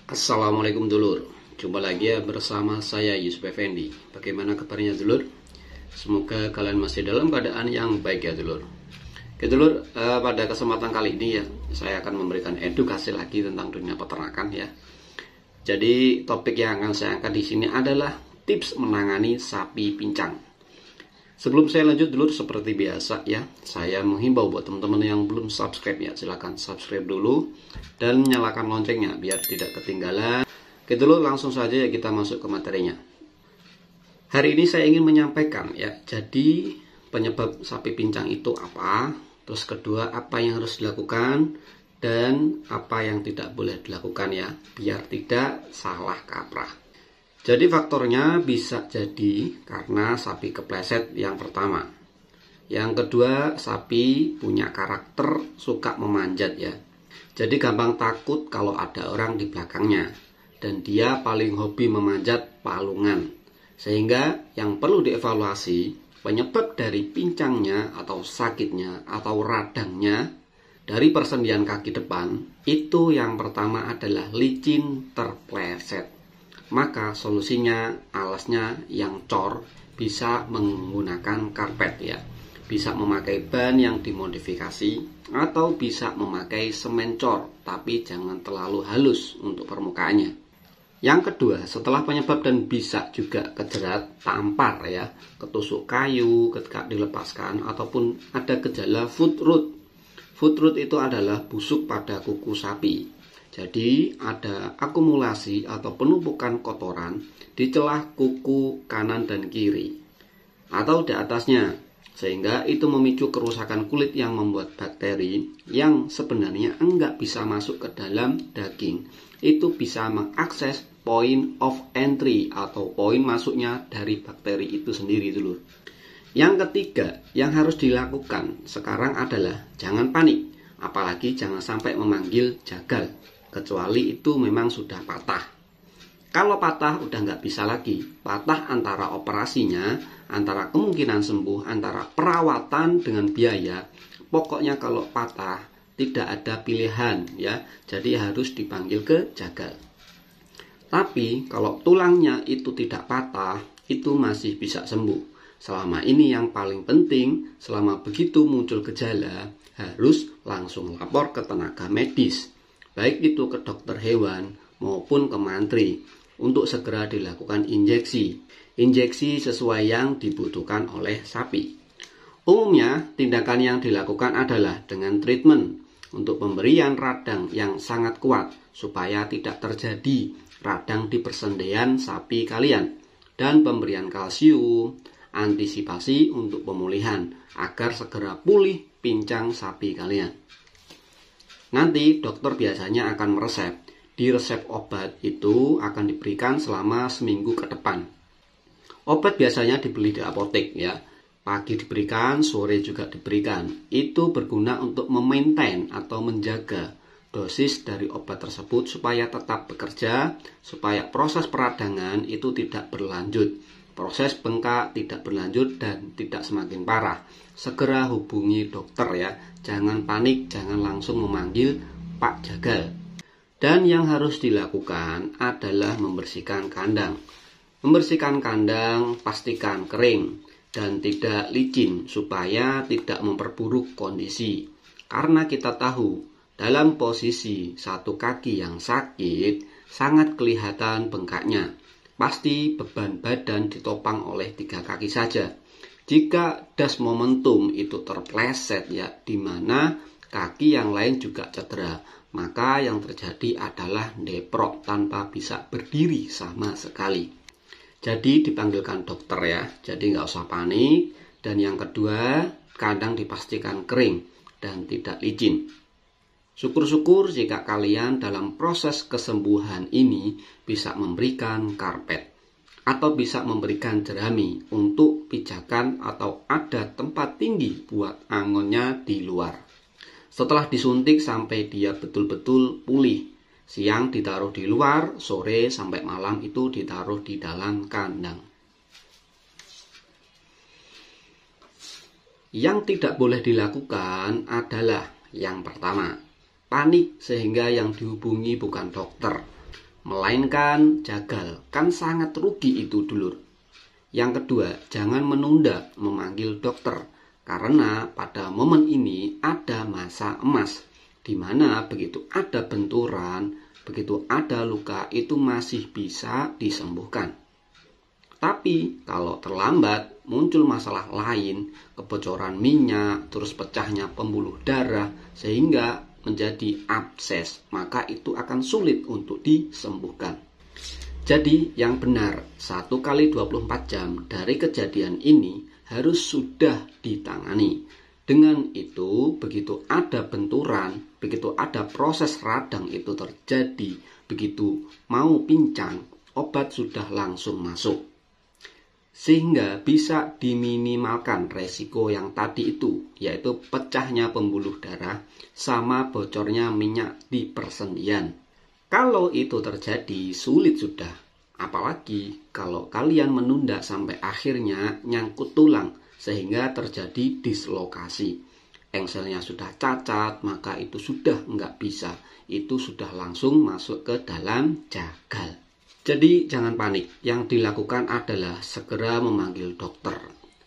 Assalamualaikum dulur. Jumpa lagi ya bersama saya Yusuf Effendi. Bagaimana kabarnya dulur? Semoga kalian masih dalam keadaan yang baik ya dulur. Oke dulur, pada kesempatan kali ini ya saya akan memberikan edukasi lagi tentang dunia peternakan ya. Jadi topik yang akan saya angkat di sini adalah tips menangani sapi pincang. Sebelum saya lanjut dulur, seperti biasa ya, saya menghimbau buat teman-teman yang belum subscribe ya, silahkan subscribe dulu dan nyalakan loncengnya biar tidak ketinggalan. Oke dulur, langsung saja ya kita masuk ke materinya. Hari ini saya ingin menyampaikan ya, jadi penyebab sapi pincang itu apa, terus kedua apa yang harus dilakukan dan apa yang tidak boleh dilakukan ya, biar tidak salah kaprah. Jadi faktornya bisa jadi karena sapi kepleset yang pertama. Yang kedua, sapi punya karakter suka memanjat ya. Jadi gampang takut kalau ada orang di belakangnya. Dan dia paling hobi memanjat palungan. Sehingga yang perlu dievaluasi penyebab dari pincangnya atau sakitnya atau radangnya dari persendian kaki depan. Itu yang pertama adalah licin terpleset. Maka solusinya alasnya yang cor bisa menggunakan karpet ya. Bisa memakai ban yang dimodifikasi atau bisa memakai semen cor, tapi jangan terlalu halus untuk permukaannya. Yang kedua, setelah penyebab dan bisa juga kejerat, tampar ya, ketusuk kayu ketika dilepaskan ataupun ada gejala foot rot. Foot rot itu adalah busuk pada kuku sapi. Jadi ada akumulasi atau penumpukan kotoran di celah kuku kanan dan kiri atau di atasnya, sehingga itu memicu kerusakan kulit yang membuat bakteri yang sebenarnya enggak bisa masuk ke dalam daging itu bisa mengakses point of entry atau poin masuknya dari bakteri itu sendiri dulu. Yang ketiga yang harus dilakukan sekarang adalah jangan panik, apalagi jangan sampai memanggil jagal. Kecuali itu memang sudah patah. Kalau patah udah nggak bisa lagi. Patah antara operasinya, antara kemungkinan sembuh, antara perawatan dengan biaya. Pokoknya kalau patah tidak ada pilihan ya. Jadi harus dipanggil ke jagal. Tapi kalau tulangnya itu tidak patah, itu masih bisa sembuh. Selama ini yang paling penting, selama begitu muncul gejala, harus langsung lapor ke tenaga medis. Baik itu ke dokter hewan maupun ke mantri untuk segera dilakukan injeksi. Injeksi sesuai yang dibutuhkan oleh sapi. Umumnya tindakan yang dilakukan adalah dengan treatment untuk pemberian radang yang sangat kuat supaya tidak terjadi radang di persendian sapi kalian dan pemberian kalsium, antisipasi untuk pemulihan agar segera pulih pincang sapi kalian. Nanti dokter biasanya akan meresep. Di resep obat itu akan diberikan selama seminggu ke depan. Obat biasanya dibeli di apotek ya. Pagi diberikan, sore juga diberikan. Itu berguna untuk memaintain atau menjaga dosis dari obat tersebut supaya tetap bekerja, supaya proses peradangan itu tidak berlanjut. Proses bengkak tidak berlanjut dan tidak semakin parah. Segera hubungi dokter ya. Jangan panik, jangan langsung memanggil Pak Jagal. Dan yang harus dilakukan adalah membersihkan kandang. Membersihkan kandang pastikan kering dan tidak licin supaya tidak memperburuk kondisi. Karena kita tahu dalam posisi satu kaki yang sakit sangat kelihatan bengkaknya. Pasti beban badan ditopang oleh 3 kaki saja. Jika das momentum itu terpleset ya, di mana kaki yang lain juga cedera, maka yang terjadi adalah deprok tanpa bisa berdiri sama sekali. Jadi dipanggilkan dokter ya, jadi nggak usah panik. Dan yang kedua, kandang dipastikan kering dan tidak licin. Syukur-syukur jika kalian dalam proses kesembuhan ini bisa memberikan karpet atau bisa memberikan jerami untuk pijakan atau ada tempat tinggi buat angonnya di luar. Setelah disuntik sampai dia betul-betul pulih, siang ditaruh di luar, sore sampai malam itu ditaruh di dalam kandang. Yang tidak boleh dilakukan adalah yang pertama, panik sehingga yang dihubungi bukan dokter, melainkan jagal. Kan sangat rugi itu dulur. Yang kedua, jangan menunda memanggil dokter, karena pada momen ini ada masa emas, di mana begitu ada benturan, begitu ada luka, itu masih bisa disembuhkan. Tapi kalau terlambat, muncul masalah lain, kebocoran minyak, terus pecahnya pembuluh darah, sehingga menjadi abses, maka itu akan sulit untuk disembuhkan. Jadi yang benar, 1 kali 24 jam dari kejadian ini harus sudah ditangani. Dengan itu, begitu ada benturan, begitu ada proses radang itu terjadi, begitu mau pincang, obat sudah langsung masuk. Sehingga bisa diminimalkan resiko yang tadi itu, yaitu pecahnya pembuluh darah sama bocornya minyak di persendian. Kalau itu terjadi, sulit sudah. Apalagi kalau kalian menunda sampai akhirnya nyangkut tulang, sehingga terjadi dislokasi. Engselnya sudah cacat, maka itu sudah nggak bisa. Itu sudah langsung masuk ke dalam jagal. Jadi jangan panik, yang dilakukan adalah segera memanggil dokter.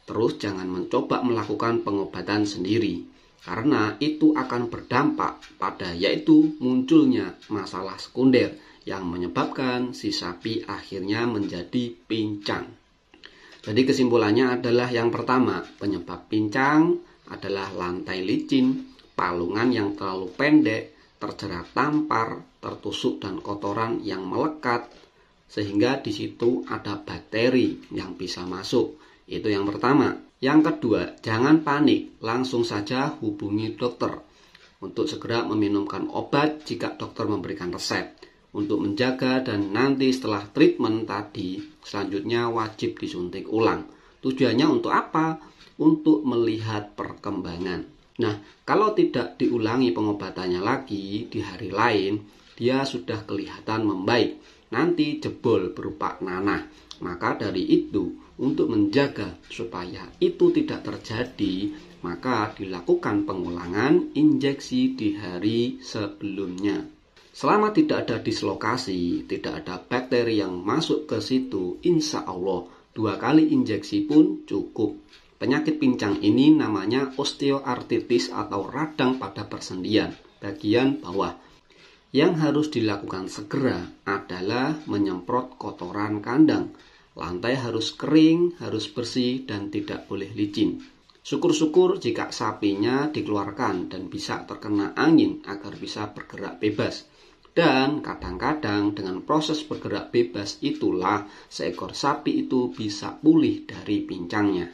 Terus jangan mencoba melakukan pengobatan sendiri, karena itu akan berdampak pada yaitu munculnya masalah sekunder yang menyebabkan si sapi akhirnya menjadi pincang. Jadi kesimpulannya adalah yang pertama, penyebab pincang adalah lantai licin, palungan yang terlalu pendek, terjerat tampar, tertusuk dan kotoran yang melekat, sehingga di situ ada bakteri yang bisa masuk. Itu yang pertama. Yang kedua, jangan panik, langsung saja hubungi dokter untuk segera meminumkan obat jika dokter memberikan resep untuk menjaga, dan nanti setelah treatment tadi selanjutnya wajib disuntik ulang. Tujuannya untuk apa? Untuk melihat perkembangan. Nah, kalau tidak diulangi pengobatannya lagi di hari lain, dia sudah kelihatan membaik, nanti jebol berupa nanah. Maka dari itu, untuk menjaga supaya itu tidak terjadi, maka dilakukan pengulangan injeksi di hari sebelumnya. Selama tidak ada dislokasi, tidak ada bakteri yang masuk ke situ, insya Allah 2 kali injeksi pun cukup. Penyakit pincang ini namanya osteoartritis atau radang pada persendian bagian bawah. Yang harus dilakukan segera adalah menyemprot kotoran kandang. Lantai harus kering, harus bersih, dan tidak boleh licin. Syukur-syukur jika sapinya dikeluarkan dan bisa terkena angin agar bisa bergerak bebas. Dan kadang-kadang dengan proses bergerak bebas itulah seekor sapi itu bisa pulih dari pincangnya.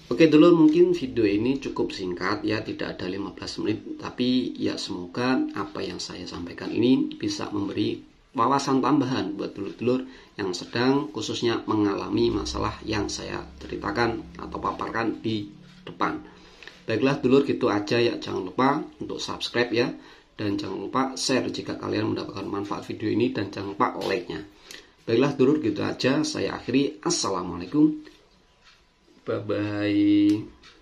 Oke dulur, mungkin video ini cukup singkat ya, tidak ada 15 menit, tapi ya semoga apa yang saya sampaikan ini bisa memberi wawasan tambahan buat dulur-dulur yang sedang khususnya mengalami masalah yang saya ceritakan atau paparkan di depan. Baiklah dulur, gitu aja ya, jangan lupa untuk subscribe ya, dan jangan lupa share jika kalian mendapatkan manfaat video ini, dan jangan lupa like-nya. Baiklah dulur, gitu aja, saya akhiri. Assalamualaikum. Bye-bye.